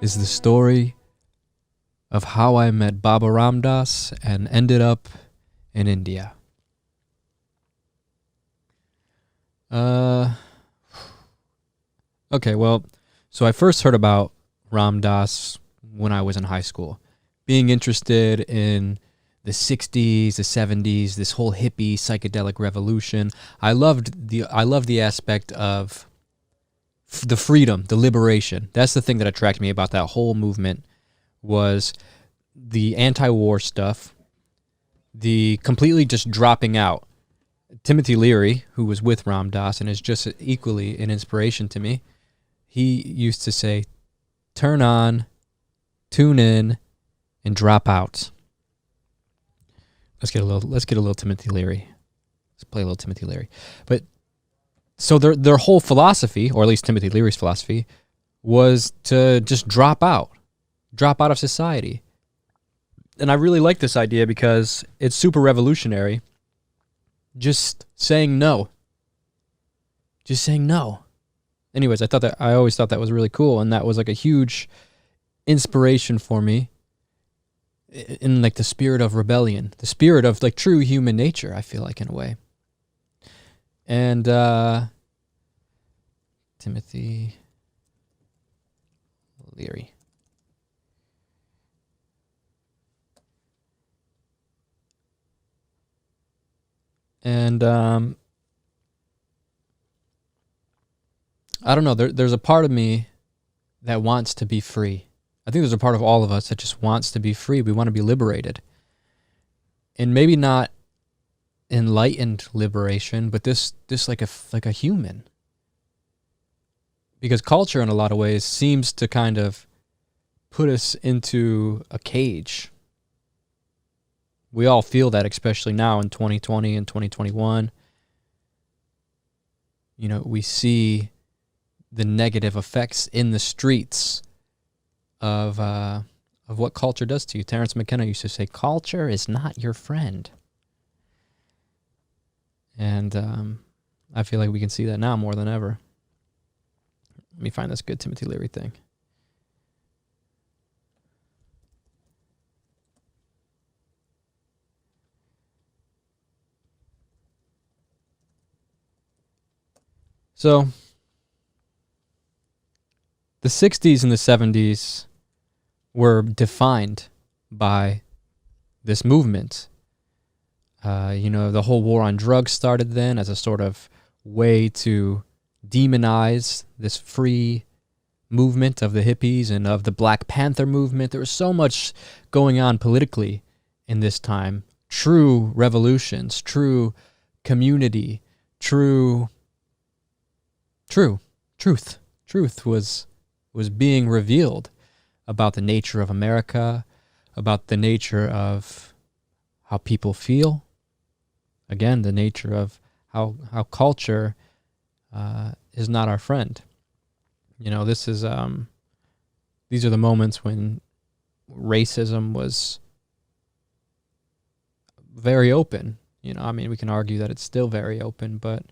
is the story of how I met Baba Ram Dass and ended up in India. Okay, well, so I first heard about Ram Dass when I was in high school, being interested in the 60s, the 70s, this whole hippie psychedelic revolution. I loved the aspect of the freedom, the liberation. That's the thing that attracted me about that whole movement, was the anti-war stuff, the completely just dropping out. Timothy Leary, who was with Ram Dass and is just equally an inspiration to me, he used to say, turn on, tune in, and drop out. Let's get a little Timothy Leary. Let's play a little Timothy Leary. But so their whole philosophy, or at least Timothy Leary's philosophy, was to just drop out of society. And I really like this idea because it's super revolutionary. Just saying no. Just saying no. Anyways, I always thought that was really cool, and that was like a huge inspiration for me in like the spirit of rebellion, the spirit of like true human nature, I feel like, in a way. And Timothy Leary. And I don't know, there's a part of me that wants to be free. I think there's a part of all of us that just wants to be free. We want to be liberated. And maybe not enlightened liberation, but this like a human. Because culture in a lot of ways seems to kind of put us into a cage. We all feel that, especially now in 2020 and 2021. You know, we see the negative effects in the streets of what culture does to you. Terrence McKenna used to say, culture is not your friend. And I feel like we can see that now more than ever. Let me find this good Timothy Leary thing. So, the 60s and the 70s were defined by this movement. The whole war on drugs started then as a sort of way to demonize this free movement of the hippies and of the Black Panther movement. There was so much going on politically in this time. True revolutions, true community, truth was being revealed about the nature of America, about the nature of how people feel. Again, the nature of how culture is not our friend. You know, these are the moments when racism was very open. You know, I mean, we can argue that it's still very open, but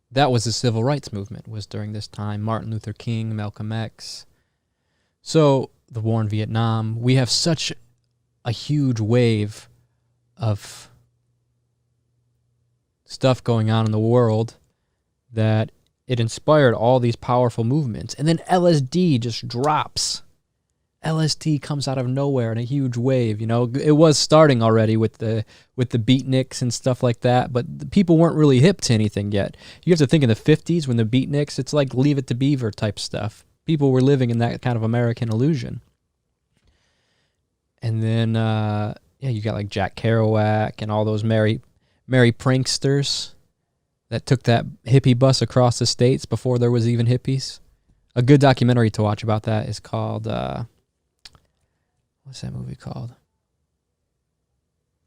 that was the civil rights movement, was during this time. Martin Luther King, Malcolm X. So the war in Vietnam, we have such a huge wave of stuff going on in the world that it inspired all these powerful movements. And then LSD just drops. LSD comes out of nowhere in a huge wave. You know, it was starting already with the beatniks and stuff like that, but the people weren't really hip to anything yet. You have to think in the 50s when the beatniks, it's like Leave It to Beaver type stuff. People were living in that kind of American illusion. And then, you got like Jack Kerouac and all those merry pranksters that took that hippie bus across the states before there was even hippies. A good documentary to watch about that is called, what's that movie called?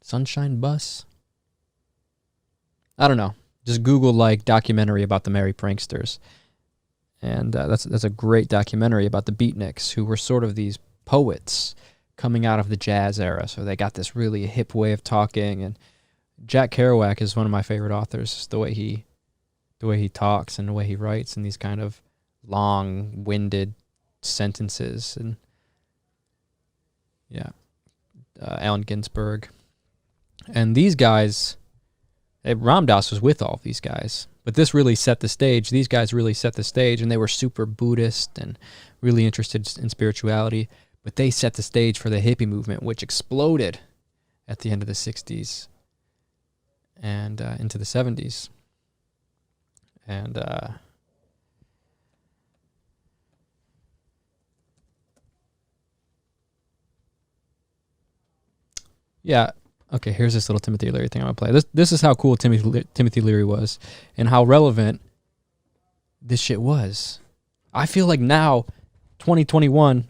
Sunshine Bus? I don't know. Just Google like documentary about the merry pranksters. And that's a great documentary about the beatniks, who were sort of these poets coming out of the jazz era. So they got this really hip way of talking. And Jack Kerouac is one of my favorite authors. The way he talks and the way he writes, and these kind of long-winded sentences, and Allen Ginsberg. And these guys, Ram Dass was with all of these guys, but this really set the stage. These guys really set the stage, and they were super Buddhist and really interested in spirituality, but they set the stage for the hippie movement, which exploded at the end of the 60s and into the 70s. And yeah, okay, here's this little Timothy Leary thing I'm going to play. This is how cool Timothy Leary was and how relevant this shit was. I feel like now, 2021,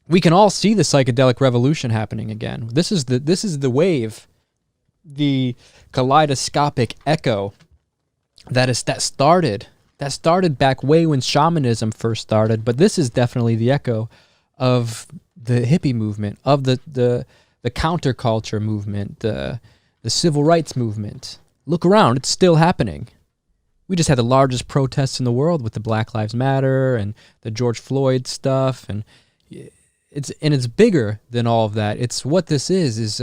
we can all see the psychedelic revolution happening again. This is the wave, the kaleidoscopic echo that started back way when shamanism first started, but this is definitely the echo of the hippie movement, of the counterculture movement, the civil rights movement. Look around, it's still happening. We just had the largest protests in the world with the Black Lives Matter and the George Floyd stuff, and it's bigger than all of that. It's what this is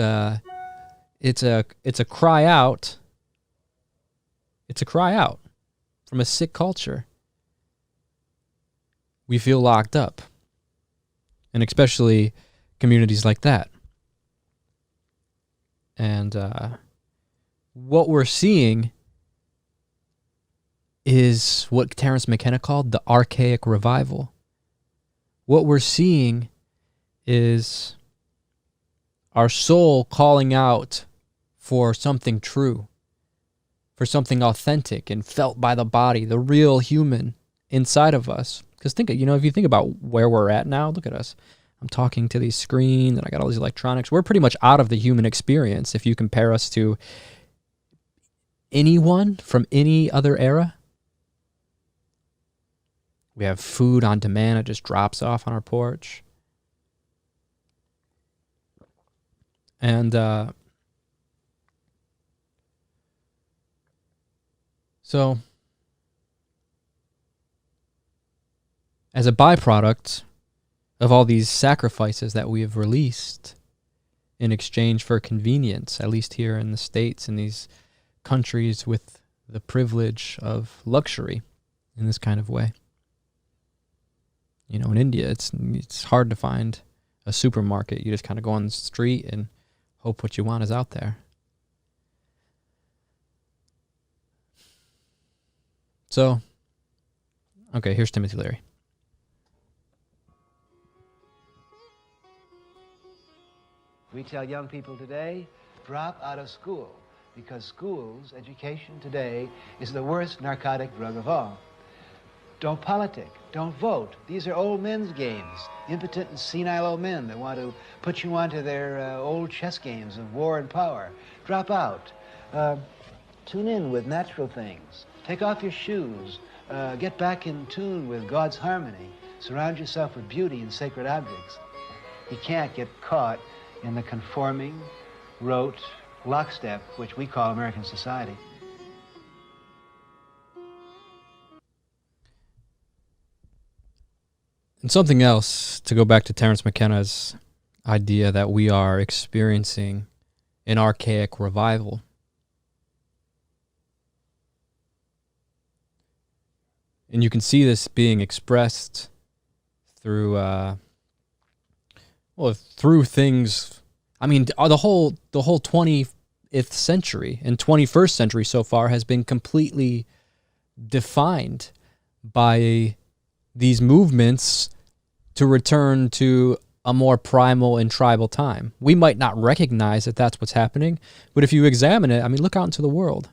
it's a cry out. It's a cry out from a sick culture. We feel locked up, and especially communities like that. And what we're seeing is what Terence McKenna called the archaic revival. What we're seeing is our soul calling out for something true, for something authentic and felt by the body, the real human inside of us. Because if you think about where we're at now, look at us. I'm talking to these screens and I got all these electronics. We're pretty much out of the human experience if you compare us to anyone from any other era. We have food on demand. It just drops off on our porch. And so as a byproduct of all these sacrifices that we have released in exchange for convenience, at least here in the States, in these countries with the privilege of luxury in this kind of way. In India, it's hard to find a supermarket. You just kind of go on the street and hope what you want is out there. So, okay, here's Timothy Leary. We tell young people today, drop out of school, because education today, is the worst narcotic drug of all. Don't politic, don't vote. These are old men's games, impotent and senile old men that want to put you onto their old chess games of war and power. Drop out. Tune in with natural things. Take off your shoes. Get back in tune with God's harmony. Surround yourself with beauty and sacred objects. You can't get caught in the conforming, rote lockstep, which we call American society. And something else, to go back to Terence McKenna's idea that we are experiencing an archaic revival. And you can see this being expressed through things. I mean, the whole 20th century and 21st century so far has been completely defined by these movements to return to a more primal and tribal time. We might not recognize that that's what's happening, but if you examine it, I mean, look out into the world.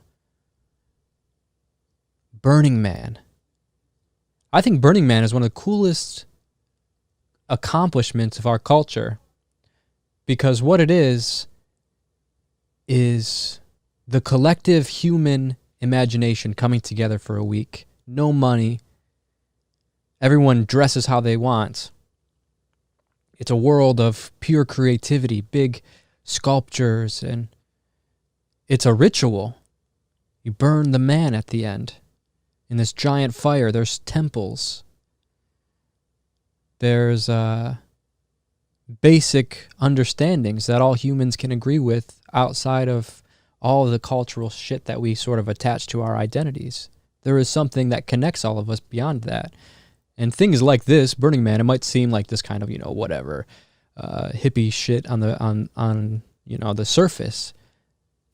Burning Man. I think Burning Man is one of the coolest accomplishments of our culture, because what it is the collective human imagination coming together for a week. No money. Everyone dresses how they want. It's a world of pure creativity, big sculptures, and it's a ritual. You burn the man at the end in this giant fire. There's temples. There's basic understandings that all humans can agree with outside of all of the cultural shit that we sort of attach to our identities. There is something that connects all of us beyond that. And things like this, Burning Man, it might seem like this kind of, whatever, hippie shit on the surface.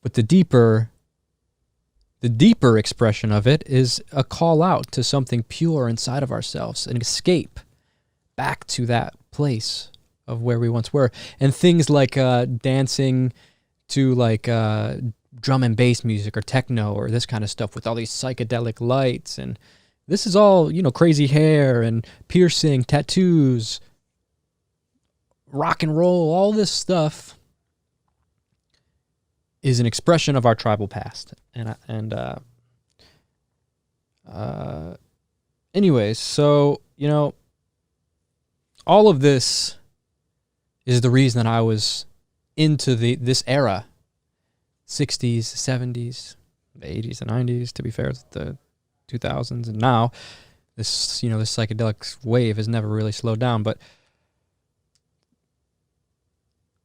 But the deeper expression of it is a call out to something pure inside of ourselves, an escape back to that place of where we once were. And things like dancing to drum and bass music or techno or this kind of stuff with all these psychedelic lights, and this is all, crazy hair and piercing, tattoos, rock and roll, all this stuff is an expression of our tribal past. Anyways, so, all of this is the reason that I was into this era, 60s, 70s, the 80s, and 90s, to be fair, the 2000s, and now this, this psychedelic wave has never really slowed down, but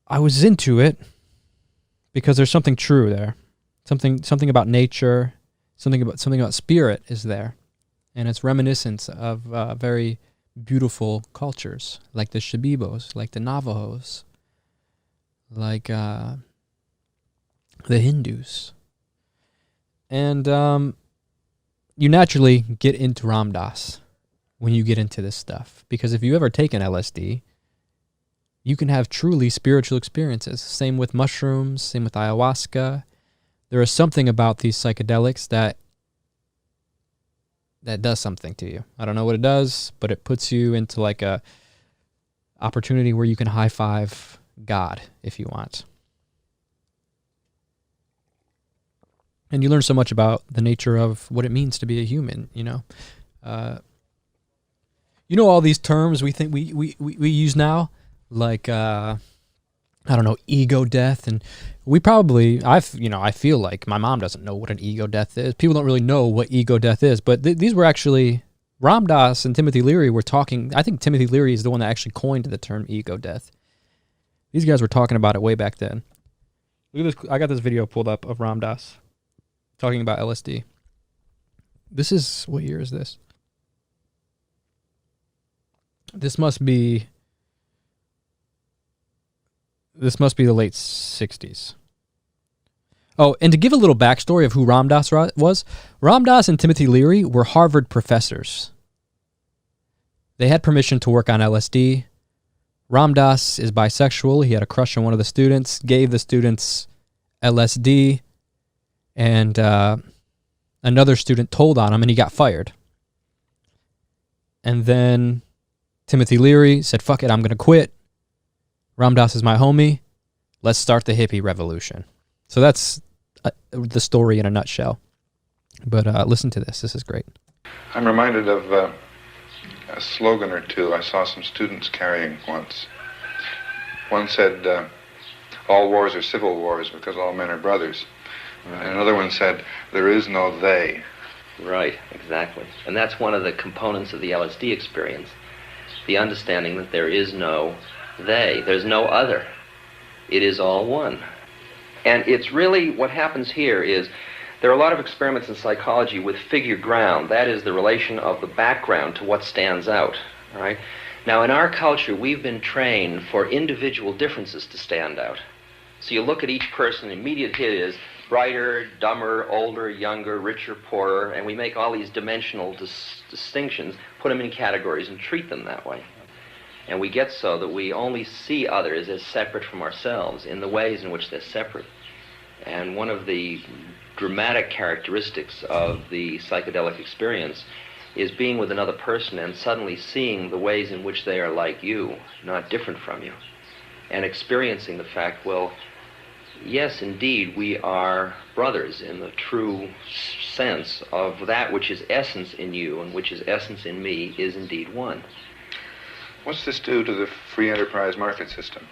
I was into it because there's something true there. Something about nature, something about spirit is there. And it's reminiscent of very beautiful cultures, like the Shibibos, like the Navajos, like the Hindus. And you naturally get into Ram Dass when you get into this stuff. Because if you've ever taken LSD, you can have truly spiritual experiences. Same with mushrooms, same with ayahuasca. There is something about these psychedelics that does something to you. I don't know what it does, but it puts you into like a opportunity where you can high five God if you want. And you learn so much about the nature of what it means to be a human, all these terms we think we use now, like I don't know, ego death, and we probably, I feel like my mom doesn't know what an ego death is. People don't really know what ego death is, but these were actually, Ram Dass and Timothy Leary were talking. I think Timothy Leary is the one that actually coined the term ego death. These guys were talking about it way back then. Look at this. I got this video pulled up of Ram Dass talking about LSD. This is, what year is this? This must be the late 60s. Oh, and to give a little backstory of who Ram Dass was, Ram Dass and Timothy Leary were Harvard professors. They had permission to work on LSD. Ram Dass is bisexual. He had a crush on one of the students, gave the students LSD, and another student told on him, and he got fired. And then Timothy Leary said, fuck it, I'm going to quit. Ram Dass is my homie. Let's start the hippie revolution. So that's the story in a nutshell. But listen to this. This is great. I'm reminded of a slogan or two I saw some students carrying once. One said, all wars are civil wars because all men are brothers. Right. And another one said, there is no they. Right, exactly. And that's one of the components of the LSD experience. The understanding that there is no they. There's no other. It is all one. And it's really, what happens here is, there are a lot of experiments in psychology with figure ground. That is the relation of the background to what stands out. All right? Now, in our culture, we've been trained for individual differences to stand out. So you look at each person, the immediate hit is brighter, dumber, older, younger, richer, poorer, and we make all these dimensional distinctions, put them in categories, and treat them that way. And we get so that we only see others as separate from ourselves in the ways in which they're separate. And one of the dramatic characteristics of the psychedelic experience is being with another person and suddenly seeing the ways in which they are like you, not different from you, and experiencing the fact, well, yes, indeed, we are brothers in the true sense of that which is essence in you and which is essence in me is indeed one. What's this do to the free enterprise market system?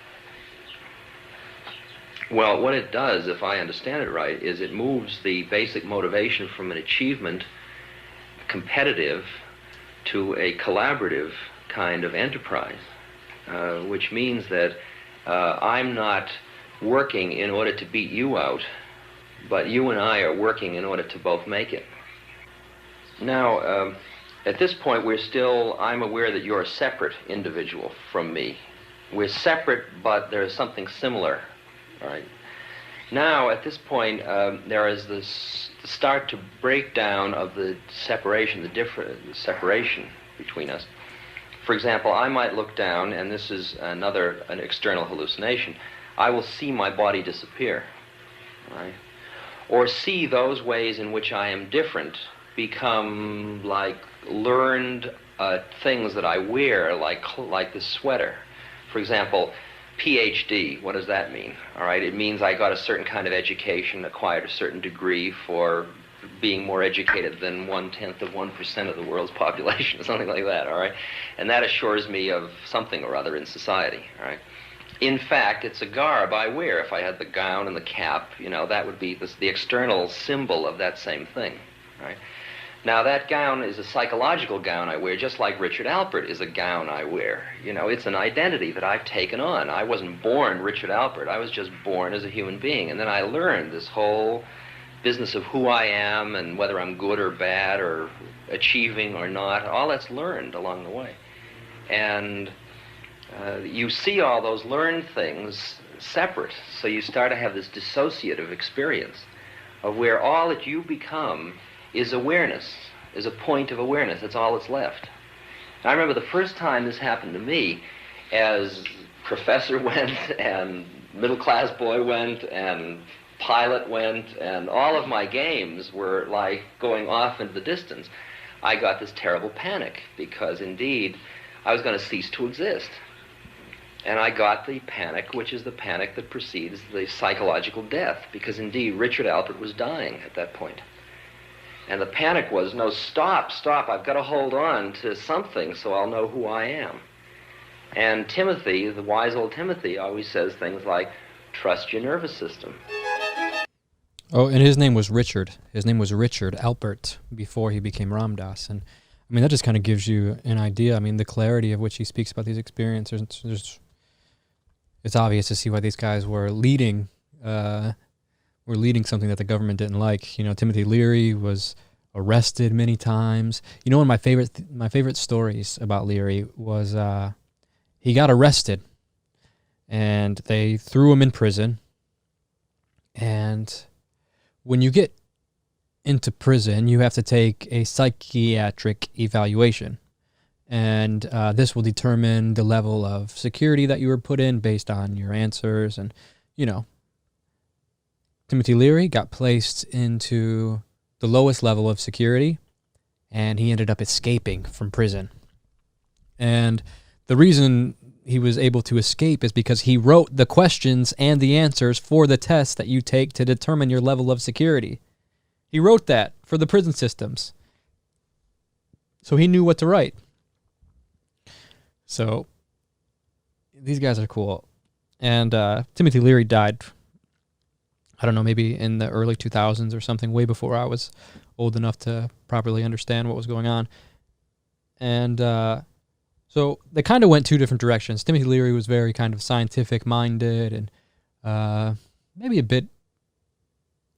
Well, what it does, if I understand it right, is it moves the basic motivation from an achievement competitive to a collaborative kind of enterprise, which means that I'm not working in order to beat you out, but you and I are working in order to both make it. Now, at this point, I'm aware that you're a separate individual from me. We're separate, but there's something similar, all right? Now, at this point, there is this start to break down of the separation, the separation between us. For example, I might look down, and this is an external hallucination. I will see my body disappear, right? Or see those ways in which I am different become like learned things that I wear, like this sweater. For example, PhD, what does that mean? All right, it means I got a certain kind of education, acquired a certain degree for being more educated than 0.1% of the world's population, or something like that, all right? And that assures me of something or other in society, all right? In fact, it's a garb I wear. If I had the gown and the cap, that would be the external symbol of that same thing, right? Now, that gown is a psychological gown I wear, just like Richard Alpert is a gown I wear. It's an identity that I've taken on. I wasn't born Richard Alpert. I was just born as a human being. And then I learned this whole business of who I am and whether I'm good or bad or achieving or not. All that's learned along the way. And you see all those learned things separate. So you start to have this dissociative experience of where all that you become is awareness, is a point of awareness. That's all that's left. And I remember the first time this happened to me, as Professor Wint and Middle Class Boy Wint and Pilot Wint, and all of my games were like going off into the distance. I got this terrible panic because indeed I was going to cease to exist. And I got the panic, which is the panic that precedes the psychological death, because indeed Richard Alpert was dying at that point. And the panic was, no, stop, I've got to hold on to something so I'll know who I am. And Timothy, the wise old Timothy, always says things like, trust your nervous system. Oh, and his name was Richard. His name was Richard Alpert before he became Ram Dass. And I mean, that just kind of gives you an idea. I mean, the clarity of which he speaks about these experiences. It's obvious to see why these guys were leading something that the government didn't like. Timothy Leary was arrested many times. One of my favorite stories about Leary was he got arrested, and they threw him in prison. And when you get into prison, you have to take a psychiatric evaluation. And this will determine the level of security that you were put in based on your answers. And, Timothy Leary got placed into the lowest level of security, and he ended up escaping from prison. And the reason he was able to escape is because he wrote the questions and the answers for the tests that you take to determine your level of security. He wrote that for the prison systems. So he knew what to write. So these guys are cool. And Timothy Leary died, I don't know, maybe in the early 2000s or something, way before I was old enough to properly understand what was going on. And so they kind of went two different directions. Timothy Leary was very kind of scientific-minded and maybe a bit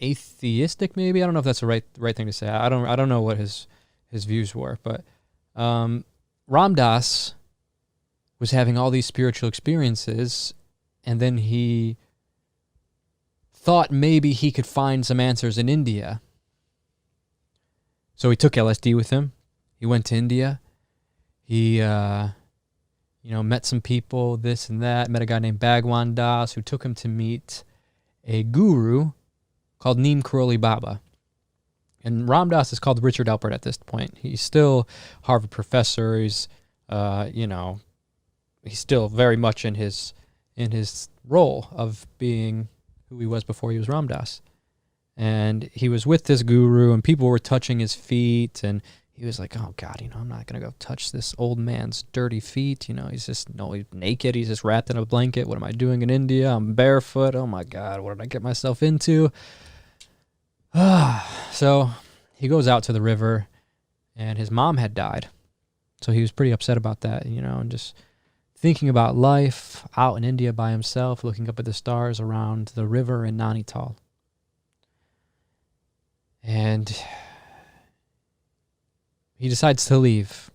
atheistic, maybe. I don't know if that's the right thing to say. I don't know what his views were. But Ram Dass was having all these spiritual experiences, and then he thought maybe he could find some answers in India. So he took LSD with him. He went to India. He, met some people, this and that, met a guy named Bhagwan Das who took him to meet a guru called Neem Karoli Baba. And Ram Dass is called Richard Alpert at this point. He's still Harvard professor. He's, he's still very much in his role of being who he was before he was Ram Dass. And he was with this guru, and people were touching his feet, and he was like, oh, God, I'm not going to go touch this old man's dirty feet. He's naked. He's just wrapped in a blanket. What am I doing in India? I'm barefoot. Oh, my God, what did I get myself into? So he goes out to the river, and his mom had died. So he was pretty upset about that, and just thinking about life out in India by himself, looking up at the stars around the river in Nainital. And he decides to leave.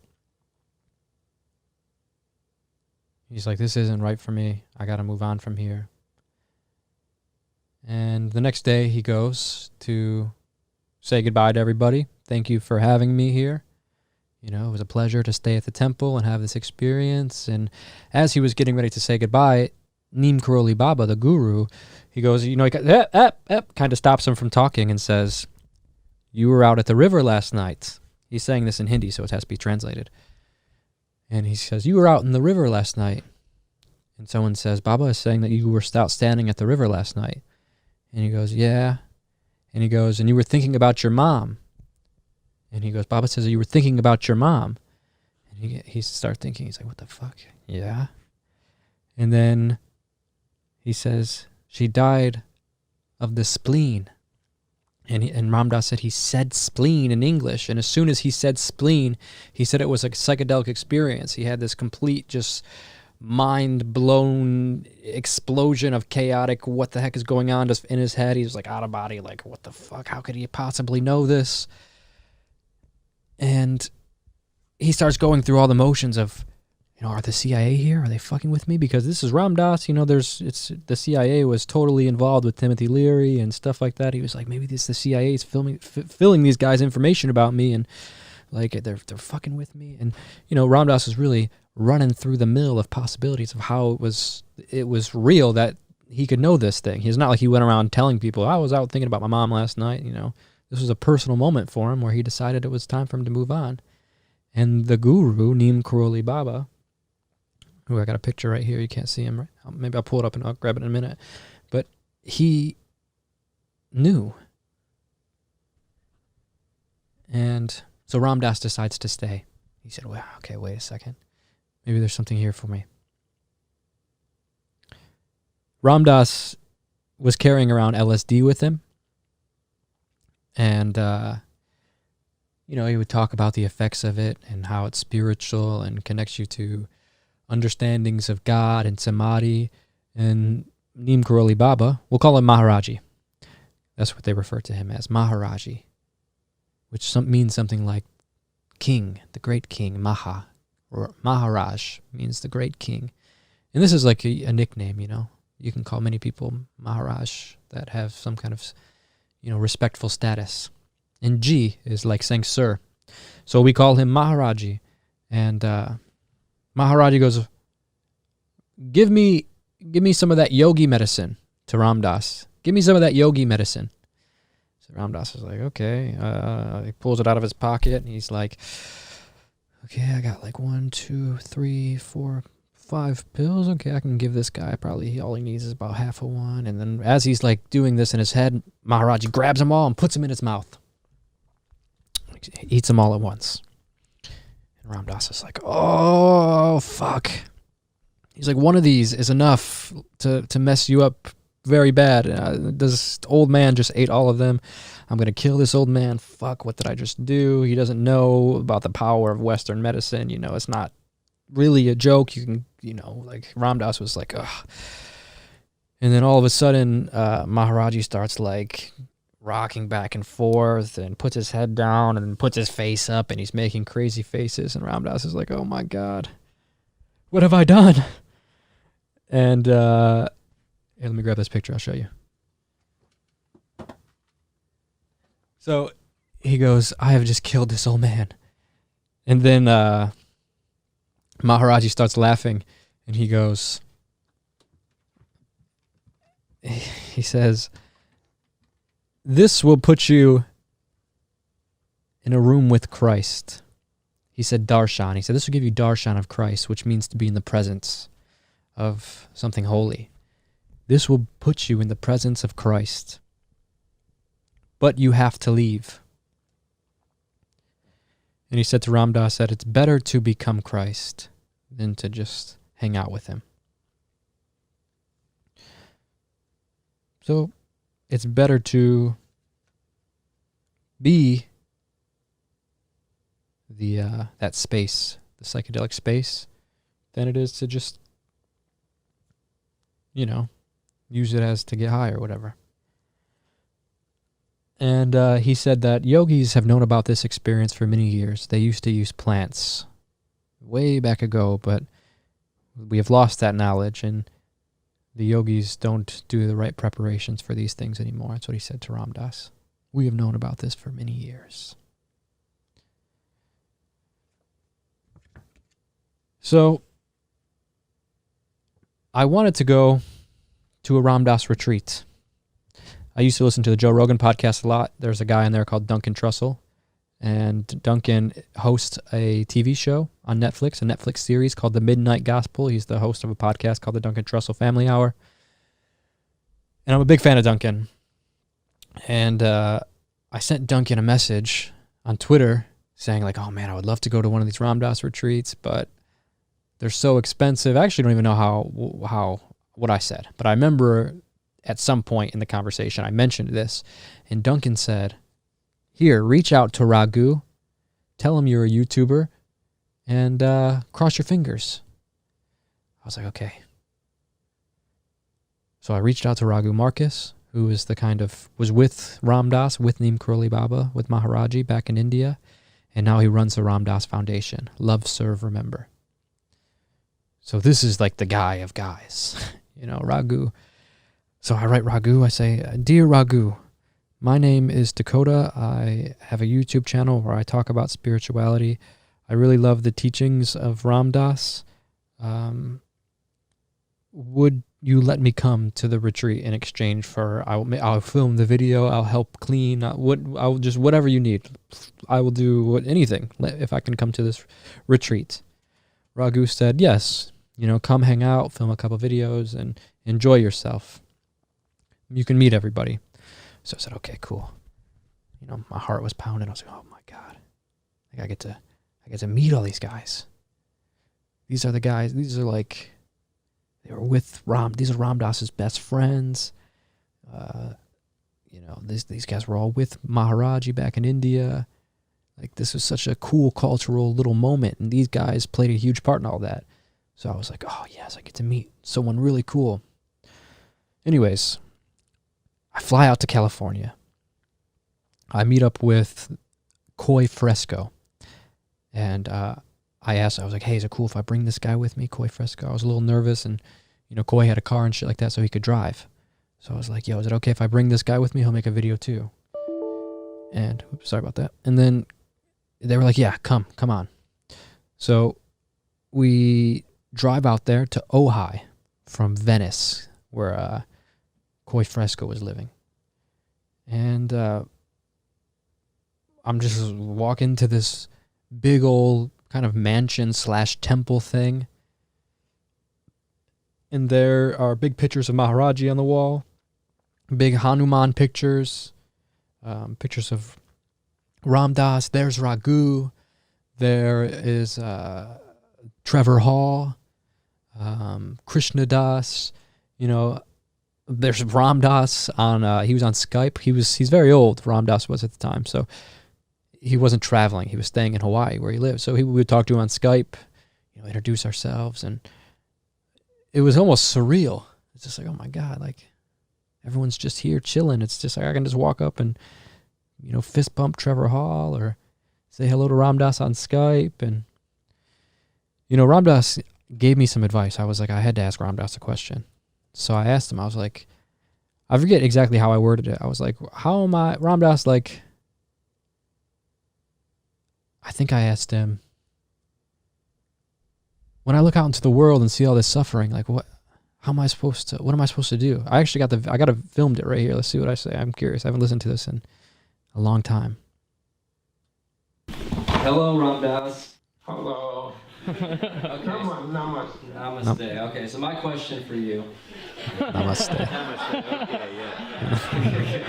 He's like, this isn't right for me. I got to move on from here. And the next day he goes to say goodbye to everybody. Thank you for having me here. It was a pleasure to stay at the temple and have this experience. And as he was getting ready to say goodbye, Neem Karoli Baba, the guru, he goes, he kind of stops him from talking and says, you were out at the river last night. He's saying this in Hindi, so it has to be translated. And he says, you were out in the river last night. And someone says, Baba is saying that you were out standing at the river last night. And he goes, yeah. And he goes, and you were thinking about your mom. And he goes, Baba says you were thinking about your mom. And he starts thinking, he's like, what the fuck? Yeah. And then he says, she died of the spleen. And Ram Dass said he said spleen in English. And as soon as he said spleen, he said it was a psychedelic experience. He had this complete just mind-blown explosion of chaotic what the heck is going on just in his head. He was like out of body, like, what the fuck? How could he possibly know this? And he starts going through all the motions of, are the CIA here? Are they fucking with me? Because this is Ram Dass. The CIA was totally involved with Timothy Leary and stuff like that. He was like, maybe the CIA is filling these guys information about me, and like they're fucking with me. And Ram Dass was really running through the mill of possibilities of how it was real that he could know this thing. He's not like he went around telling people, I was out thinking about my mom last night. This was a personal moment for him where he decided it was time for him to move on. And the guru, Neem Karoli Baba, who I got a picture right here. You can't see him. Right? Maybe I'll pull it up and I'll grab it in a minute. But he knew. And so Ram Dass decides to stay. He said, well, okay, wait a second. Maybe there's something here for me. Ram Dass was carrying around LSD with him. And, he would talk about the effects of it and how it's spiritual and connects you to understandings of God and Samadhi. And Neem Karoli Baba, we'll call him Maharaji. That's what they refer to him as, Maharaji, which means something like king, the great king, Maha, or Maharaj means the great king. And this is like a nickname, You can call many people Maharaj that have some kind of respectful status. And Ji is like saying sir. So we call him Maharaji. And Maharaji goes, give me some of that yogi medicine to Ram Dass. Give me some of that yogi medicine. So Ram Dass is like, okay. He pulls it out of his pocket and he's like, okay, I got like 1, 2, 3, 4, 5 pills. Okay, I can give this guy probably all he needs is about half of one. And then as he's like doing this in his head, Maharaji grabs them all and puts them in his mouth. He eats them all at once. And Ram Dass is like, oh, fuck. He's like, one of these is enough to mess you up very bad. This old man just ate all of them. I'm going to kill this old man. Fuck, what did I just do? He doesn't know about the power of Western medicine. It's not really a joke. You can, like Ram Dass was like, ugh. And then all of a sudden, Maharaji starts like rocking back and forth and puts his head down and puts his face up and he's making crazy faces. And Ram Dass is like, oh my God, what have I done? And here, let me grab this picture. I'll show you. So he goes, I have just killed this old man. And then Maharaji starts laughing and he goes, he says, this will put you in a room with Christ. He said darshan. He said, this will give you darshan of Christ, which means to be in the presence of something holy. This will put you in the presence of Christ. But you have to leave. And he said to Ram Dass that it's better to become Christ than to just hang out with him. So it's better to be that space, the psychedelic space, than it is to just, use it as to get high or whatever. And he said that yogis have known about this experience for many years. They used to use plants way back ago, but we have lost that knowledge, and the yogis don't do the right preparations for these things anymore. That's what he said to Ram Dass. We have known about this for many years. So, I wanted to go to a Ram Dass retreat. I used to listen to the Joe Rogan podcast a lot. There's a guy in there called Duncan Trussell, and Duncan hosts a TV show on Netflix, a Netflix series called The Midnight Gospel. He's the host of a podcast called the Duncan Trussell Family Hour. And I'm a big fan of Duncan. And I sent Duncan a message on Twitter saying like, oh man, I would love to go to one of these Ram Dass retreats, but they're so expensive. I actually don't even know what I said, but I remember at some point in the conversation I mentioned this, and Duncan said, here, reach out to Raghu, tell him you're a YouTuber, and cross your fingers. I was like, okay. So I reached out to Raghu Marcus, who is was with Ram Dass, with Neem Karoli Baba, with Maharaji back in India, and now he runs the Ram Dass Foundation. Love, serve, remember. So this is like the guy of guys, Raghu. So I write Raghu, I say, Dear Raghu, my name is Dakota. I have a YouTube channel where I talk about spirituality. I really love the teachings of Ram Dass. Would you let me come to the retreat in exchange for, I'll film the video, I'll help clean, I'll just whatever you need. I will do anything if I can come to this retreat. Raghu said, yes, come hang out, film a couple videos, and enjoy yourself. You can meet everybody. So I said, okay, cool. My heart was pounding. I was like, oh my God. I get to meet all these guys. These are the guys, these are they were with these are Ram Dass's best friends. These guys were all with Maharaji back in India. Like, this was such a cool cultural little moment, and these guys played a huge part in all that. So I was like, oh yes, I get to meet someone really cool. Anyways, I fly out to California. I meet up with Koi Fresco. And I was like, hey, is it cool if I bring this guy with me, Koi Fresco? I was a little nervous, and, Koi had a car and shit like that, so he could drive. So I was like, yo, is it okay if I bring this guy with me? He'll make a video too. And, oops, sorry about that. And then they were like, yeah, come on. So we drive out there to Ojai from Venice, where Koi Fresco was living. And I'm just walking to this big old kind of mansion / temple thing. And there are big pictures of Maharaji on the wall, big Hanuman pictures, pictures of Ram Dass. There's Raghu. There is Trevor Hall, Krishna Das. There's Ram Dass on. He was on Skype. He's very old. Ram Dass was at the time, so he wasn't traveling. He was staying in Hawaii where he lived. So we would talk to him on Skype, introduce ourselves, and it was almost surreal. It's just like, oh my God, like everyone's just here chilling. It's just like I can just walk up and fist bump Trevor Hall or say hello to Ram Dass on Skype. And Ram Dass gave me some advice. I was like, I had to ask Ram Dass a question. So I asked him, I was like, I forget exactly how I worded it. I was like, how am I, Ram Dass, like, I think I asked him, when I look out into the world and see all this suffering, like what am I supposed to do? I actually I got filmed it right here. Let's see what I say. I'm curious. I haven't listened to this in a long time. Hello, Ram Dass. Hello. Okay. Namaste. Okay, so my question for you. Namaste. Namaste. Okay, yeah.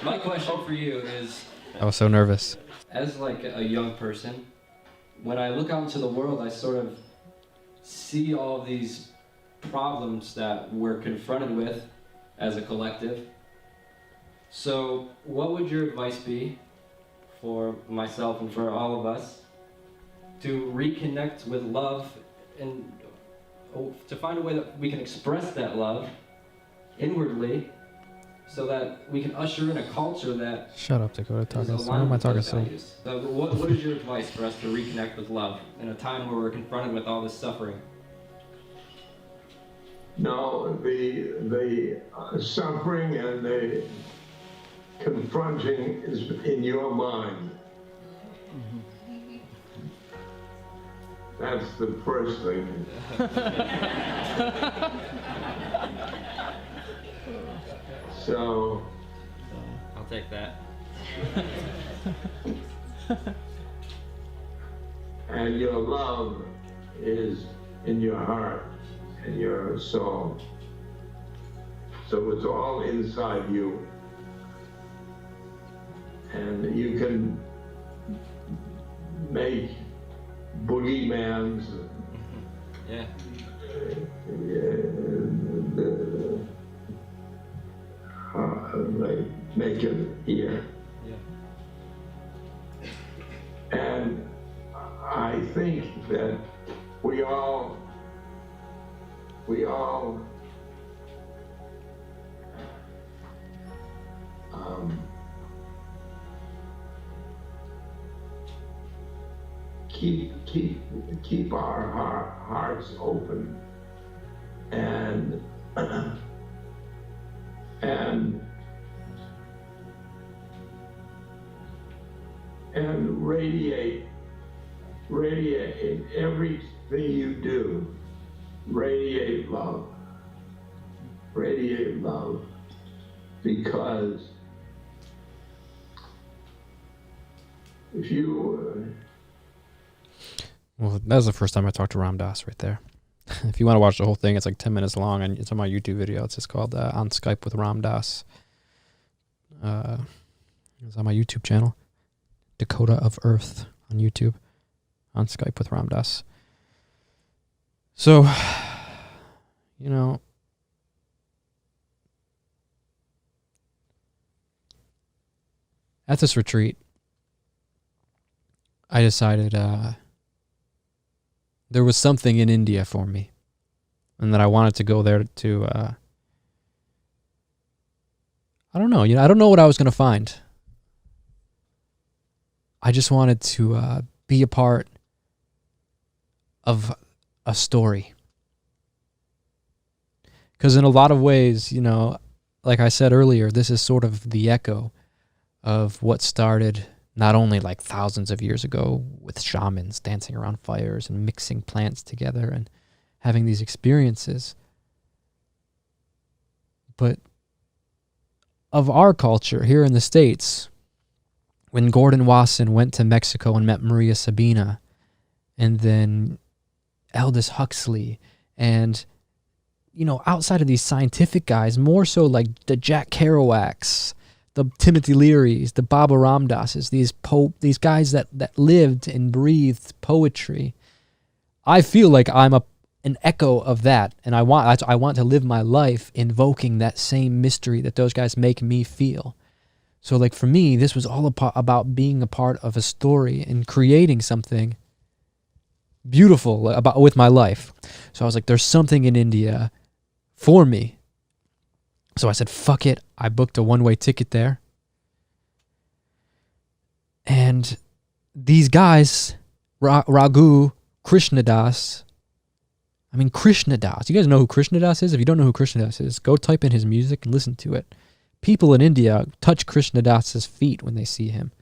My question for you is, I was so nervous. As like a young person, when I look out into the world, I sort of see all of these problems that we're confronted with as a collective. So what would your advice be for myself and for all of us to reconnect with love and to find a way that we can express that love inwardly so that we can usher in a culture that Shut up, Dakota. is Talking. Why aligned am I with talking those so? values. So what is your advice for us to reconnect with love in a time where we're confronted with all this suffering? No, the suffering and the confronting is in your mind. That's the first thing. So, I'll take that. and your love is in your heart and your soul. So it's all inside you. And you can make boogeymans. Yeah. Like make it here. Yeah. And I think that we all keep our hearts open and radiate in everything you do. Radiate love, because if you Well, that was the first time I talked to Ram Dass right there. If you want to watch the whole thing, it's like 10 minutes long, and it's on my YouTube video. It's just called On Skype with Ram Dass. It's on my YouTube channel, Dakota of Earth on YouTube, On Skype with Ram Dass. So, you know, at this retreat, I decided there was something in India for me, and that I wanted to go there to, I don't know, I don't know what I was going to find. I just wanted to be a part of a story. Because in a lot of ways, like I said earlier, this is sort of the echo of what started not only like thousands of years ago with shamans dancing around fires and mixing plants together and having these experiences, but of our culture here in the States, when Gordon Wasson went to Mexico and met Maria Sabina, and then Aldous Huxley, and, outside of these scientific guys, more so like the Jack Kerouacs, the Timothy Learys, the Baba Ram Dasses, these guys that lived and breathed poetry. I feel like I'm an echo of that, and I want to live my life invoking that same mystery that those guys make me feel. So, like, for me, this was all about being a part of a story and creating something beautiful with my life. So I was like, there's something in India for me. So I said, fuck it. I booked a one-way ticket there. And these guys, Raghu, Krishnadas. You guys know who Krishnadas is? If you don't know who Krishnadas is, go type in his music and listen to it. People in India touch Krishnadas's feet when they see him,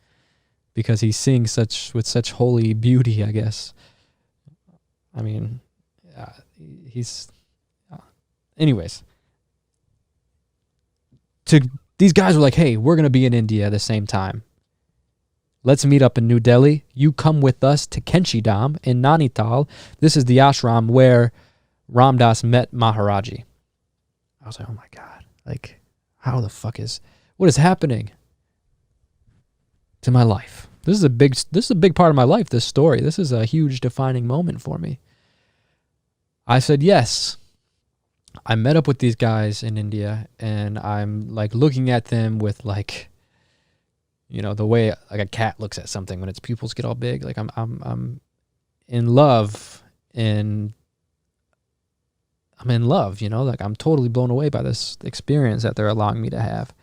because he sings with such holy beauty, I guess. Anyways. These guys were like, hey, we're going to be in India at the same time. Let's meet up in New Delhi. You come with us to Kenchidam in Nainital. This is the ashram where Ram Dass met Maharaji. I was like, oh my God. Like, what is happening to my life? This is a big part of my life, this story. This is a huge defining moment for me. I said yes. I met up with these guys in India, and I'm like looking at them with like, the way like a cat looks at something when its pupils get all big. Like I'm in love, and I'm in love, you know, like I'm totally blown away by this experience that they're allowing me to have.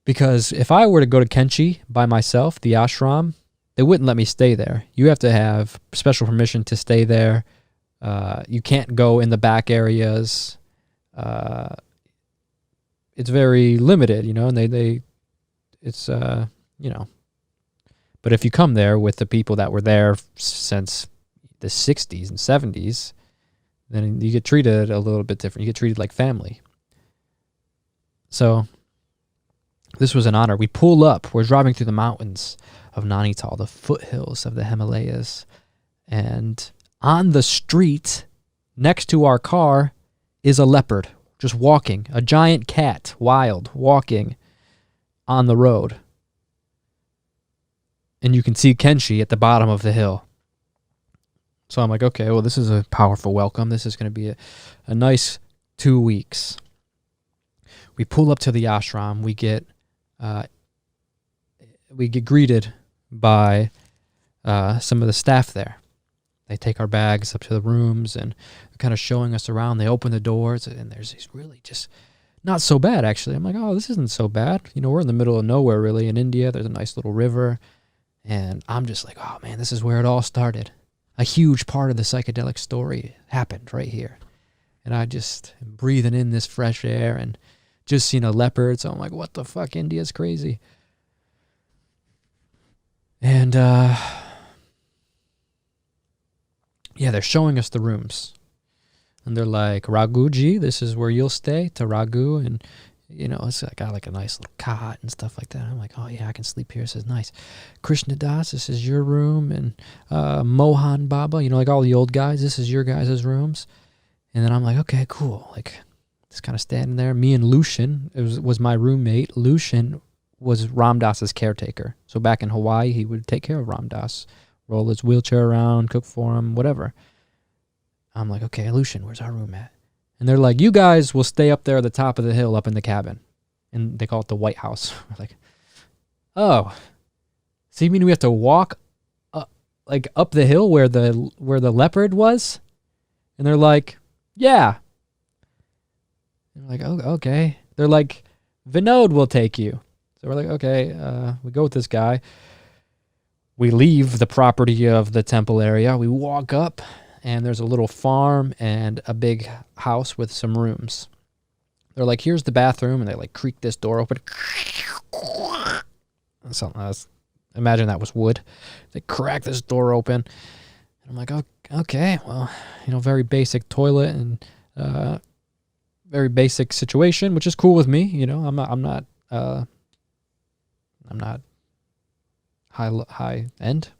Because if I were to go to Kenchi by myself, the ashram, they wouldn't let me stay there. You have to have special permission to stay there. You can't go in the back areas. It's very limited, you know, and it's, you know. But if you come there with the people that were there since the 60s and 70s, then you get treated a little bit different. You get treated like family. So this was an honor. We pull up. We're driving through the mountains of Nainital, the foothills of the Himalayas. And on the street next to our car is a leopard just walking, a giant cat, wild, walking on the road. And you can see Kenchi at the bottom of the hill. So I'm like, okay, well, this is a powerful welcome. This is going to be a nice 2 weeks. We pull up to the ashram. We get greeted by some of the staff there. They take our bags up to the rooms and kind of showing us around. They open the doors, and there's these really just not so bad, actually. I'm like, oh, this isn't so bad. You know, we're in the middle of nowhere, really, in India. There's a nice little river. And I'm just like, oh, man, this is where it all started. A huge part of the psychedelic story happened right here. And I just am breathing in this fresh air and just seen a leopard. So I'm like, what the fuck? India's crazy. And, yeah, they're showing us the rooms. And they're like, Raghuji, this is where you'll stay, to Raghu. And, you know, it's got like a nice little cot and stuff like that. I'm like, oh, yeah, I can sleep here. This is nice. Krishna Das, this is your room. And Mohan Baba, you know, like all the old guys, this is your guys' rooms. And then I'm like, okay, cool. Like, just kind of standing there. Me and Lucian was my roommate. Lucian was Ram Dass's caretaker. So back in Hawaii, he would take care of Ram Das, roll his wheelchair around, cook for him, whatever. I'm like, okay, Lucian, where's our room at? And they're like, you guys will stay up there at the top of the hill up in the cabin. And they call it the White House. We're like, oh. So you mean we have to walk up the hill where the leopard was? And they're like, yeah. And we're like, oh, okay. They're like, Vinod will take you. So we're like, okay, we go with this guy. We leave the property of the temple area. We walk up, and there's a little farm and a big house with some rooms. They're like, here's the bathroom, and they like creak this door open. Something else. Imagine that was wood. They crack this door open. And I'm like, oh, okay, well, you know, very basic toilet and very basic situation, which is cool with me. You know, I'm not high end.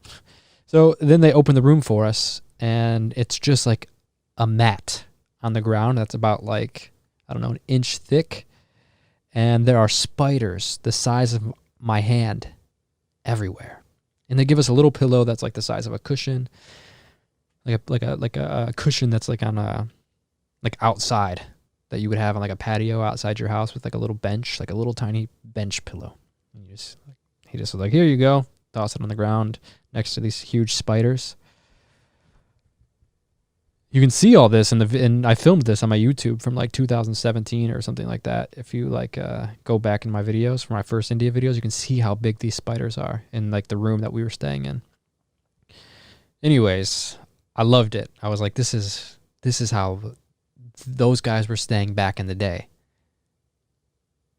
So then they open the room for us, and it's just like a mat on the ground that's about like, I don't know, an inch thick. And there are spiders the size of my hand everywhere. And they give us a little pillow that's like the size of a cushion. Like a cushion that's like on a, like outside, that you would have on like a patio outside your house, with like a little bench, like a little tiny bench pillow. And he just was like, here you go. Toss it on the ground next to these huge spiders. You can see all this and I filmed this on my YouTube from like 2017 or something like that. If you like go back in my videos, from my first India videos, you can see how big these spiders are in like the room that we were staying in. Anyways, I loved it. I was like, this is how those guys were staying back in the day.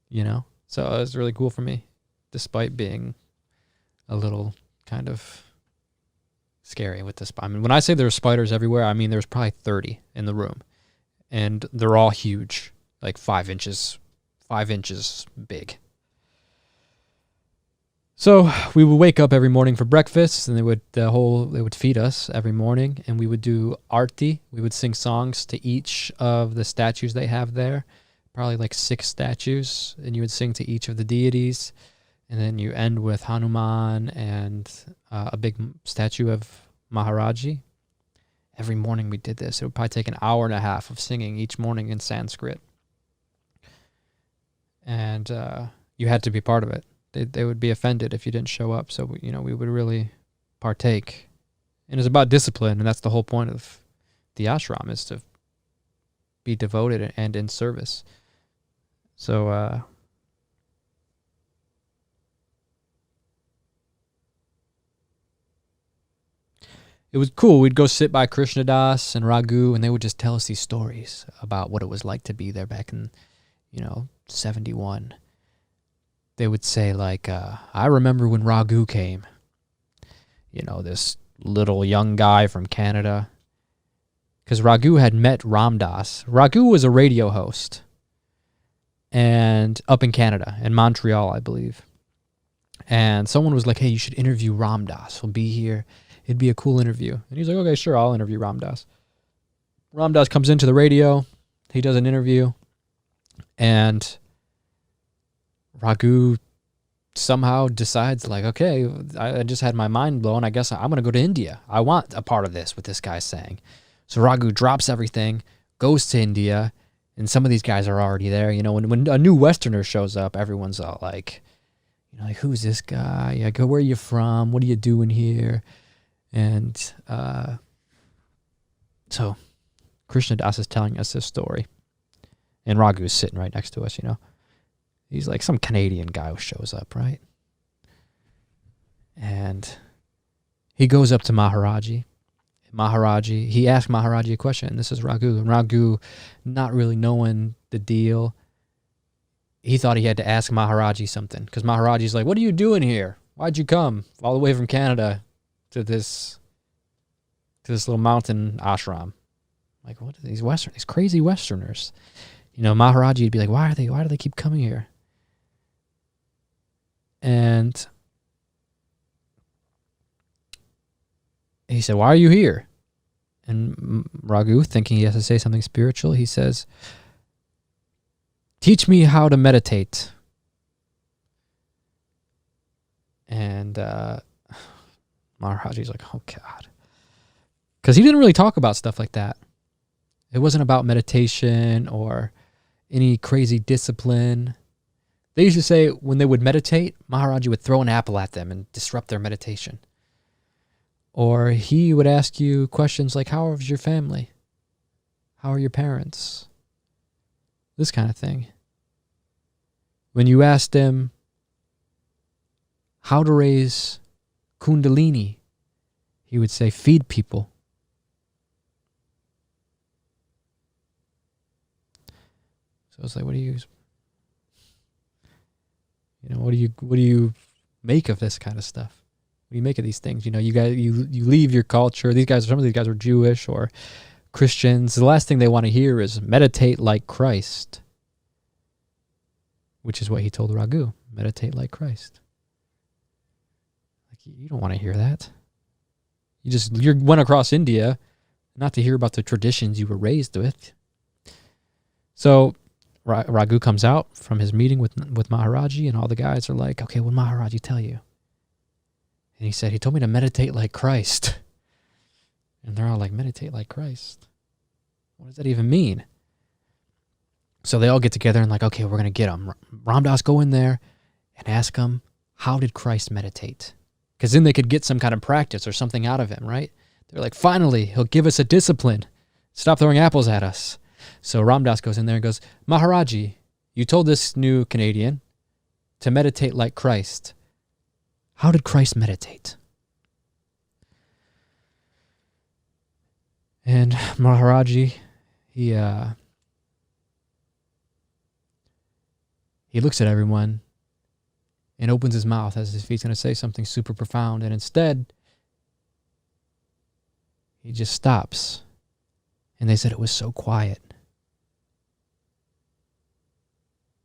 You know? So it was really cool for me, despite being a little kind of scary with this. I mean, when I say there's spiders everywhere, I mean there's probably 30 in the room, and they're all huge, like 5 inches big. So we would wake up every morning for breakfast, and they would feed us every morning, and we would do arti. We would sing songs to each of the statues they have there, probably like 6 statues, and you would sing to each of the deities. And then you end with Hanuman and a big statue of Maharaji. Every morning we did this. It would probably take an hour and a half of singing each morning in Sanskrit. And you had to be part of it. They would be offended if you didn't show up. So, you know, we would really partake And it's about discipline, and that's the whole point of the ashram, is to be devoted and in service. So, it was cool. We'd go sit by Krishna Das and Raghu, and they would just tell us these stories about what it was like to be there back in, 71. They would say, like, I remember when Raghu came, this little young guy from Canada. Because Raghu had met Ram Dass. Raghu was a radio host, and up in Canada, in Montreal, I believe. And someone was like, hey, you should interview Ram Dass. He'll be here. It'd be a cool interview. And he's like, okay, sure, I'll interview Ram Dass. Ram Dass comes into the radio. He does an interview. And Raghu somehow decides, like, okay, I just had my mind blown. I guess I'm going to go to India. I want a part of this, what this guy's saying. So Raghu drops everything, goes to India, and some of these guys are already there. When a new Westerner shows up, everyone's all like, like, who's this guy? I go, where are you from? What are you doing here? And so Krishna Das is telling us this story, and Raghu is sitting right next to us, He's like some Canadian guy who shows up, right? And he goes up to Maharaji. He asked Maharaji a question, and this is Raghu. And Raghu, not really knowing the deal, he thought he had to ask Maharaji something, because Maharaji's like, what are you doing here? Why'd you come all the way from Canada to this little mountain ashram? Like, what are these crazy Westerners? Maharaji would be like, why do they keep coming here? And he said, why are you here? And Raghu, thinking he has to say something spiritual, he says, teach me how to meditate. And Maharaji's like, oh, God. Because he didn't really talk about stuff like that. It wasn't about meditation or any crazy discipline. They used to say when they would meditate, Maharaji would throw an apple at them and disrupt their meditation. Or he would ask you questions like, how is your family? How are your parents? This kind of thing. When you asked him how to raise Kundalini, he would say, feed people. So it's like, what do you make of this kind of stuff? What do you make of these things? You leave your culture. Some of these guys are Jewish or Christians. The last thing they want to hear is meditate like Christ, which is what he told Raghu. Meditate like Christ. Like, you don't want to hear that. You went across India not to hear about the traditions you were raised with. So Raghu comes out from his meeting with Maharaji, and all the guys are like, okay, what did Maharaji tell you? And he said, he told me to meditate like Christ. And they're all like, meditate like Christ? What does that even mean? So they all get together and like, okay, we're going to get him. Ram Dass, go in there and ask him, how did Christ meditate? Because then they could get some kind of practice or something out of him, right? They're like, finally, he'll give us a discipline. Stop throwing apples at us. So Ram Dass goes in there and goes, Maharaji, you told this new Canadian to meditate like Christ. How did Christ meditate? And Maharaji, he looks at everyone and opens his mouth as if he's going to say something super profound, and instead, he just stops. And they said it was so quiet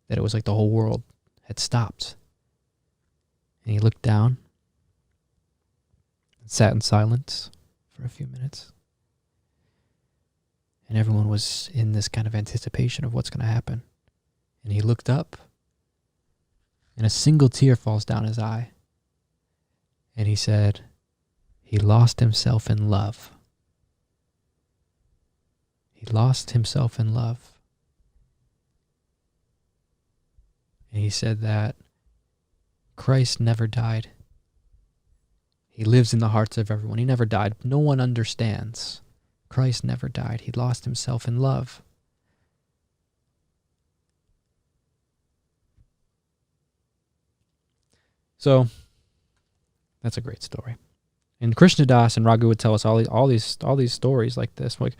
that it was like the whole world had stopped. And he looked down and sat in silence for a few minutes. And everyone was in this kind of anticipation of what's going to happen. And he looked up, and a single tear falls down his eye. And he said, he lost himself in love. He lost himself in love. And he said that Christ never died. He lives in the hearts of everyone. He never died. No one understands. Christ never died. He lost himself in love. So, that's a great story. And Krishnadas and Raghu would tell us all these stories like this. Like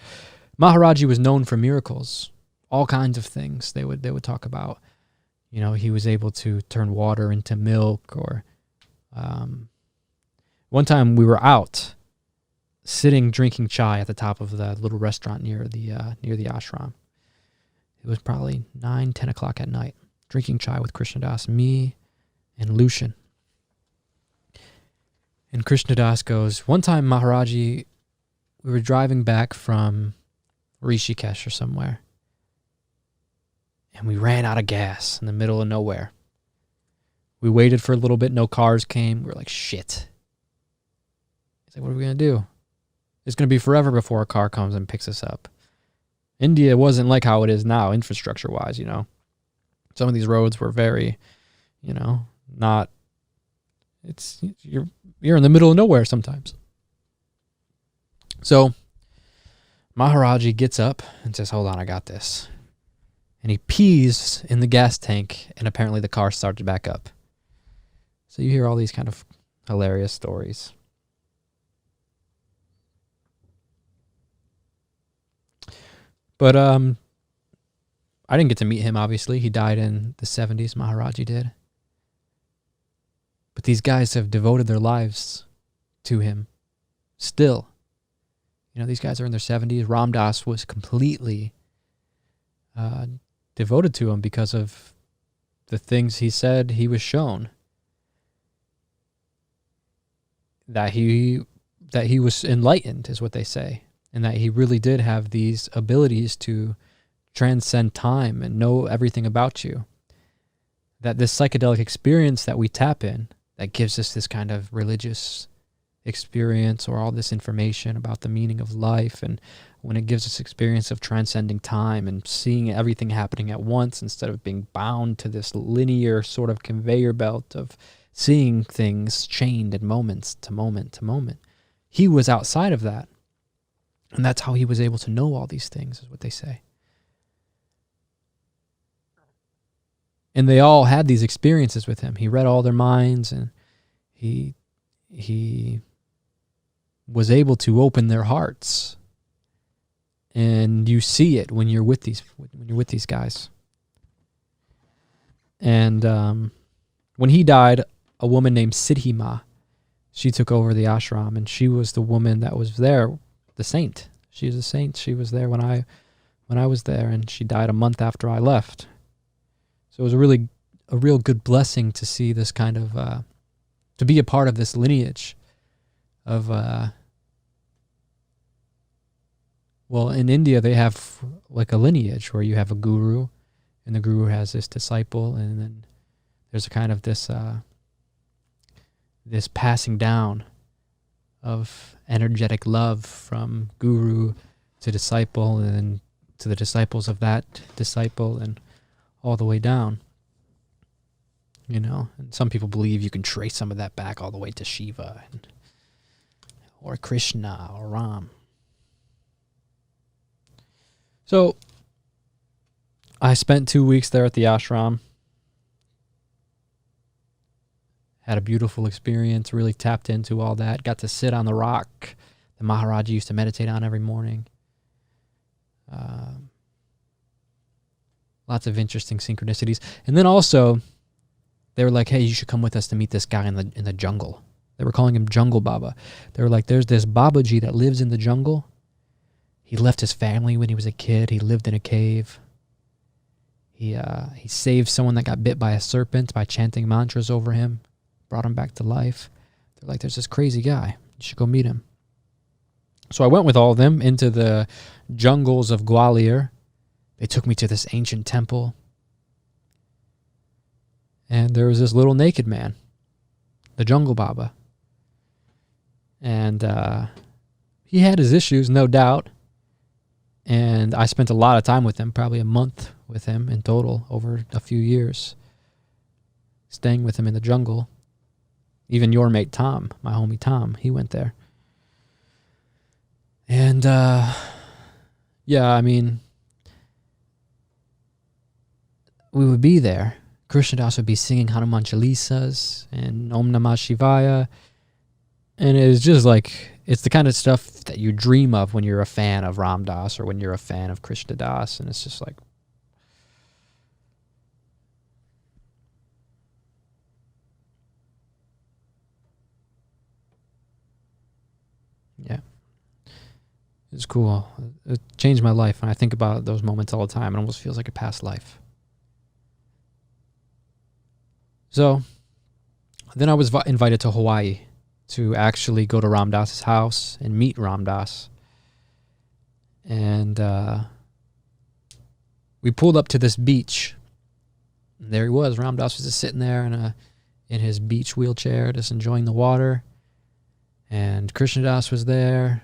Maharaji was known for miracles, all kinds of things they would talk about. You know, he was able to turn water into milk, or one time we were out sitting drinking chai at the top of the little restaurant near the ashram. It was probably 9-10 o'clock at night, drinking chai with Krishnadas, me and Lucian. And Krishnadas goes, one time Maharaji, we were driving back from Rishikesh or somewhere, and we ran out of gas in the middle of nowhere. We waited for a little bit, no cars came. We were like, shit. He's like, what are we going to do? It's going to be forever before a car comes and picks us up. India wasn't like how it is now, infrastructure-wise, you know. Some of these roads were very, you know, not, you're in the middle of nowhere sometimes. So Maharaji gets up and says, hold on, I got this. And he pees in the gas tank, and apparently the car started back up. So you hear all these kind of hilarious stories. But I didn't get to meet him, obviously. He died in the 70s, Maharaji did. But these guys have devoted their lives to him still. You know, these guys are in their 70s. Ram Dass was completely devoted to him because of the things he said he was shown. That he was enlightened, is what they say. And that he really did have these abilities to transcend time and know everything about you. That this psychedelic experience that we tap in, that gives us this kind of religious experience or all this information about the meaning of life, and when it gives us experience of transcending time and seeing everything happening at once instead of being bound to this linear sort of conveyor belt of seeing things chained in moments to moment to moment. He was outside of that. And that's how he was able to know all these things, is what they say. And they all had these experiences with him. He read all their minds, and he was able to open their hearts. And you see it when you're with these guys. And when he died, a woman named Siddhima, she took over the ashram, and she was the woman that was there, the saint. She was a saint. She was there when I was there, and she died a month after I left. So it was a real good blessing to see this kind of, to be a part of this lineage of, well, in India, they have like a lineage where you have a guru, and the guru has this disciple, and then there's a kind of this passing down of energetic love from guru to disciple, and then to the disciples of that disciple, and all the way down. You know, and some people believe you can trace some of that back all the way to Shiva or Krishna or Ram. So I spent 2 weeks there at the ashram. Had a beautiful experience, really tapped into all that. Got to sit on the rock that Maharaji used to meditate on every morning. Lots of interesting synchronicities. And then also, they were like, hey, you should come with us to meet this guy in the jungle. They were calling him Jungle Baba. They were like, there's this Babaji that lives in the jungle. He left his family when he was a kid. He lived in a cave. He saved someone that got bit by a serpent by chanting mantras over him. Brought him back to life. They're like, there's this crazy guy. You should go meet him. So I went with all of them into the jungles of Gwalior. They took me to this ancient temple. And there was this little naked man, the Jungle Baba. And he had his issues, no doubt. And I spent a lot of time with him, probably a month with him in total over a few years, staying with him in the jungle. Even your mate Tom, my homie Tom, he went there. And yeah, I mean, we would be there. Krishna Das would be singing Hanuman Chalisas and Om Namah Shivaya. And it's just like, it's the kind of stuff that you dream of when you're a fan of Ram Dass or when you're a fan of Krishna Das. And it's just like, yeah, it's cool. It changed my life. And I think about those moments all the time. It almost feels like a past life. So then I was invited to Hawaii to actually go to Ram Dass's house and meet Ram Dass. And we pulled up to this beach. And there he was. Ram Dass was just sitting there in his beach wheelchair, just enjoying the water. And Krishna Das was there.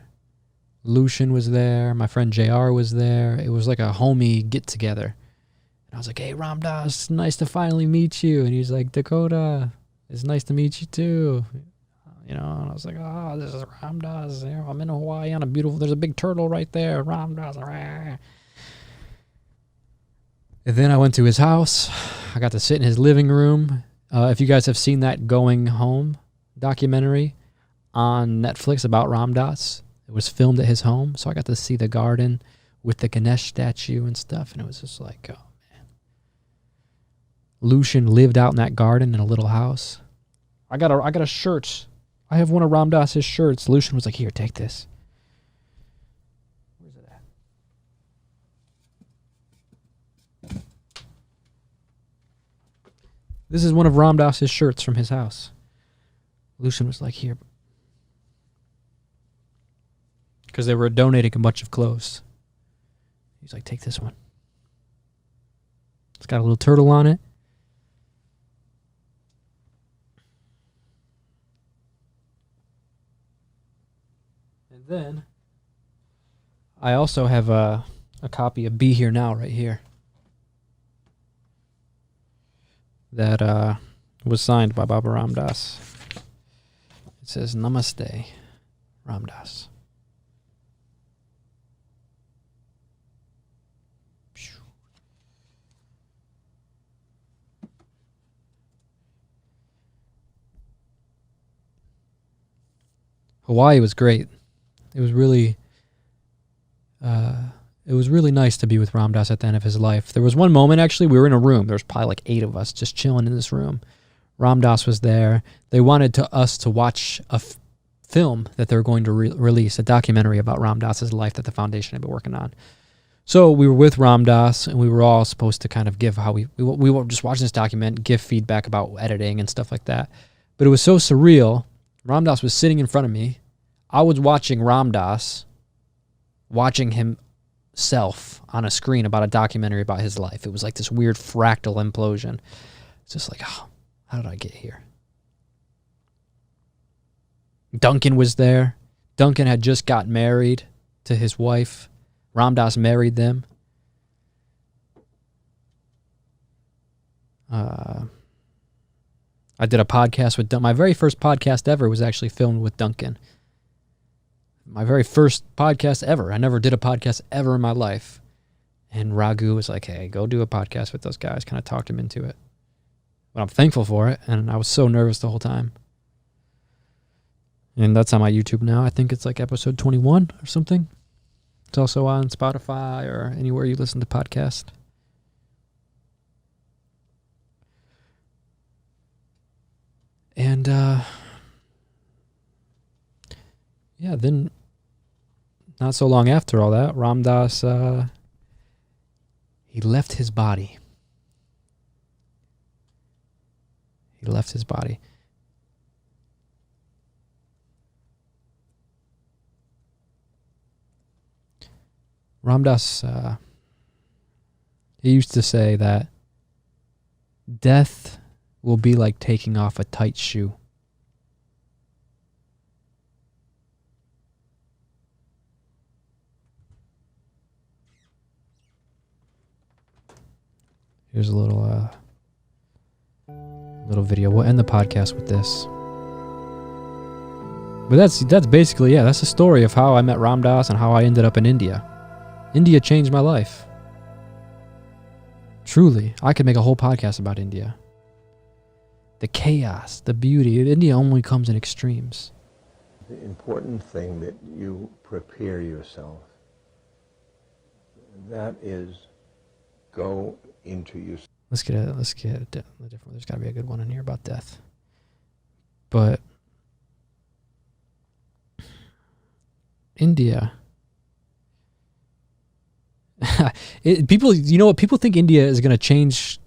Lucian was there. My friend JR was there. It was like a homie get-together. And I was like, hey, Ram Dass, nice to finally meet you. And he's like, Dakota, it's nice to meet you too. You know, and I was like, oh, this is Ram Dass. I'm in Hawaii on a beautiful, there's a big turtle right there. Ram Dass. And then I went to his house. I got to sit in his living room. If you guys have seen that Going Home documentary on Netflix about Ram Dass, it was filmed at his home. So I got to see the garden with the Ganesh statue and stuff. And it was just like, oh. Lucian lived out in that garden in a little house. I got a shirt. I have one of Ram Dass's shirts. Lucian was like, here, take this. Where's it at? This is one of Ram Dass's shirts from his house. Lucian was like, here. Because they were donating a bunch of clothes. He's like, take this one. It's got a little turtle on it. Then I also have a copy of Be Here Now right here that was signed by Baba Ram Dass. It says, Namaste, Ram Dass. Hawaii was great. It was really nice to be with Ram Dass at the end of his life. There was one moment, actually, we were in a room. There was probably like 8 of us just chilling in this room. Ram Dass was there. They wanted us to watch a film that they were going to release, a documentary about Ram Dass's life that the foundation had been working on. So we were with Ram Dass, and we were all supposed to kind of give how we were just watching this document, give feedback about editing and stuff like that. But it was so surreal. Ram Dass was sitting in front of me. I was watching Ram Dass, watching himself on a screen about a documentary about his life. It was like this weird fractal implosion. It's just like, oh, how did I get here? Duncan was there. Duncan had just got married to his wife. Ram Dass married them. I did a podcast with Duncan. My very first podcast ever was actually filmed with Duncan. My very first podcast ever. I never did a podcast ever in my life. And Raghu was like, hey, go do a podcast with those guys. Kind of talked him into it. But I'm thankful for it. And I was so nervous the whole time. And that's on my YouTube now. I think it's like episode 21 or something. It's also on Spotify or anywhere you listen to podcasts. And, yeah, then not so long after all that, Ram Dass, he left his body. He left his body. Ram Dass, he used to say that death will be like taking off a tight shoe. Here's a little video. We'll end the podcast with this. But that's basically, yeah, that's the story of how I met Ram Dass and how I ended up in India. India changed my life. Truly, I could make a whole podcast about India. The chaos, the beauty. India only comes in extremes. The important thing that you prepare yourself. That is, go into your. Let's get a different. There's got to be a good one in here about death. But India, people, you know what? People think India is going to change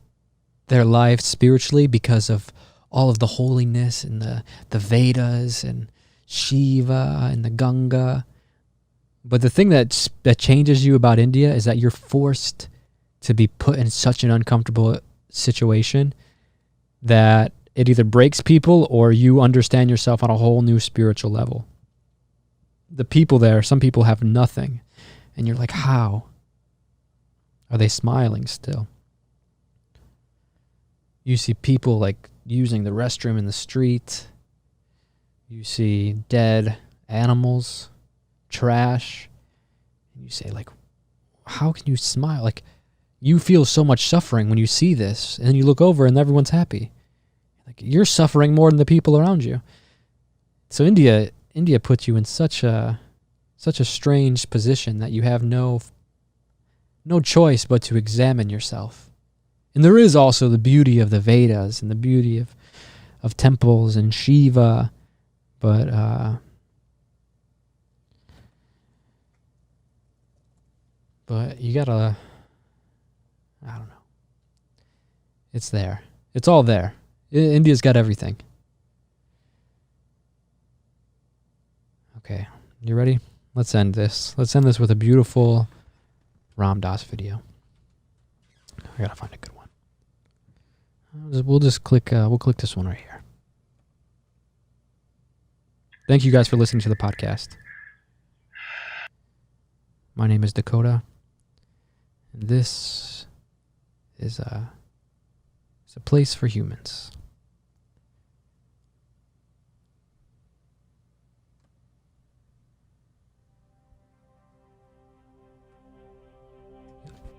their life spiritually because of all of the holiness and the Vedas and Shiva and the Ganga. But the thing that changes you about India is that you're forced to be put in such an uncomfortable situation that it either breaks people or you understand yourself on a whole new spiritual level. The people there, some people have nothing. And you're like, how? Are they smiling still? You see people like using the restroom in the street. You see dead animals, trash. And you say, like, how can you smile? Like, you feel so much suffering when you see this. And then you look over and everyone's happy. Like, you're suffering more than the people around you. So India puts you in such a strange position that you have no choice but to examine yourself. And there is also the beauty of the Vedas and the beauty of temples and Shiva, but you gotta, I don't know. It's there. It's all there. India's got everything. Okay, you ready? Let's end this. Let's end this with a beautiful Ram Dass video. I gotta find a good one. We'll just click. We'll click this one right here. Thank you guys for listening to the podcast. My name is Dakota, and this is it's a place for humans.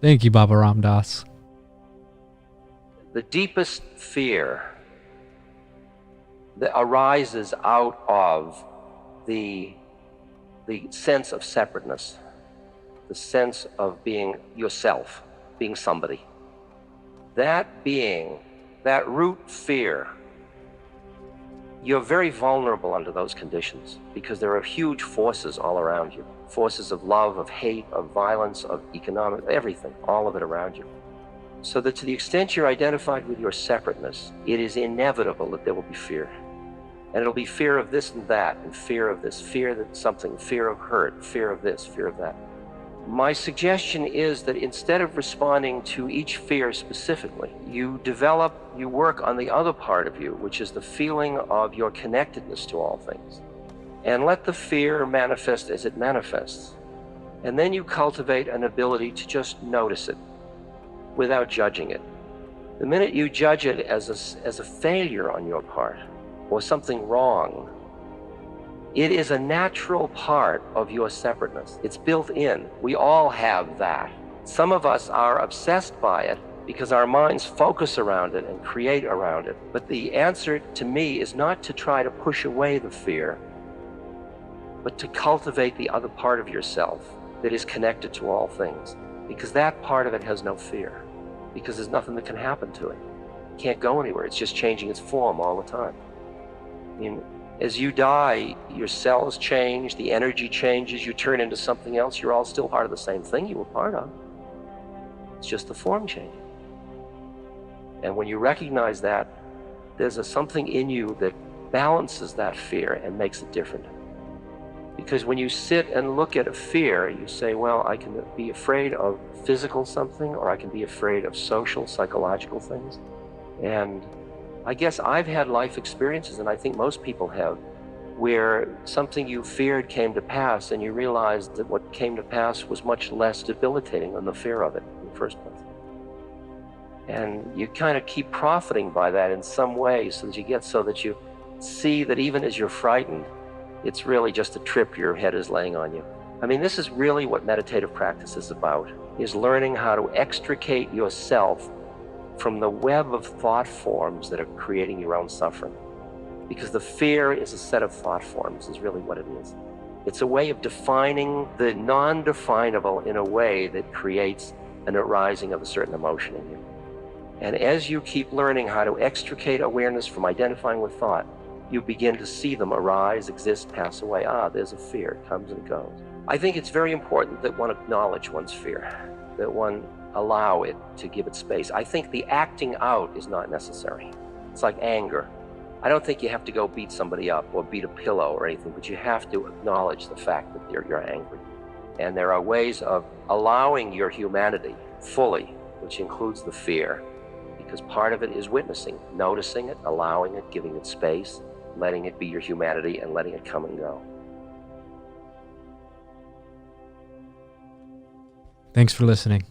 Thank you, Baba Ram Dass. The deepest fear that arises out of the sense of separateness, the sense of being yourself, being somebody. That root fear, you're very vulnerable under those conditions because there are huge forces all around you. Forces of love, of hate, of violence, of economic, everything, all of it around you. So that to the extent you're identified with your separateness, it is inevitable that there will be fear. And it'll be fear of this and that, and fear of this, fear that something, fear of hurt, fear of this, fear of that. My suggestion is that instead of responding to each fear specifically, you work on the other part of you, which is the feeling of your connectedness to all things. And let the fear manifest as it manifests. And then you cultivate an ability to just notice it without judging it. The minute you judge it as a failure on your part or something wrong, it is a natural part of your separateness. It's built in. We all have that. Some of us are obsessed by it because our minds focus around it and create around it. But the answer to me is not to try to push away the fear, but to cultivate the other part of yourself that is connected to all things. Because that part of it has no fear. Because there's nothing that can happen to it. It can't go anywhere. It's just changing its form all the time. I mean, as you die, your cells change, the energy changes, you turn into something else. You're all still part of the same thing you were part of. It's just the form changing. And when you recognize that, there's something in you that balances that fear and makes it different. Because when you sit and look at a fear, you say, well, I can be afraid of physical something, or I can be afraid of social, psychological things. And I guess I've had life experiences, and I think most people have, where something you feared came to pass, and you realized that what came to pass was much less debilitating than the fear of it in the first place. And you kind of keep profiting by that in some way, so that you see that even as you're frightened, It's really just a trip your head is laying on you. I mean, this is really what meditative practice is about, is learning how to extricate yourself from the web of thought forms that are creating your own suffering. Because the fear is a set of thought forms, is really what it is. It's a way of defining the non-definable in a way that creates an arising of a certain emotion in you. And as you keep learning how to extricate awareness from identifying with thought, you begin to see them arise, exist, pass away. There's a fear, it comes and goes. I think it's very important that one acknowledge one's fear, that one allow it to give it space. I think the acting out is not necessary. It's like anger. I don't think you have to go beat somebody up or beat a pillow or anything, but you have to acknowledge the fact that you're angry. And there are ways of allowing your humanity fully, which includes the fear, because part of it is witnessing, noticing it, allowing it, giving it space, letting it be your humanity and letting it come and go. Thanks for listening.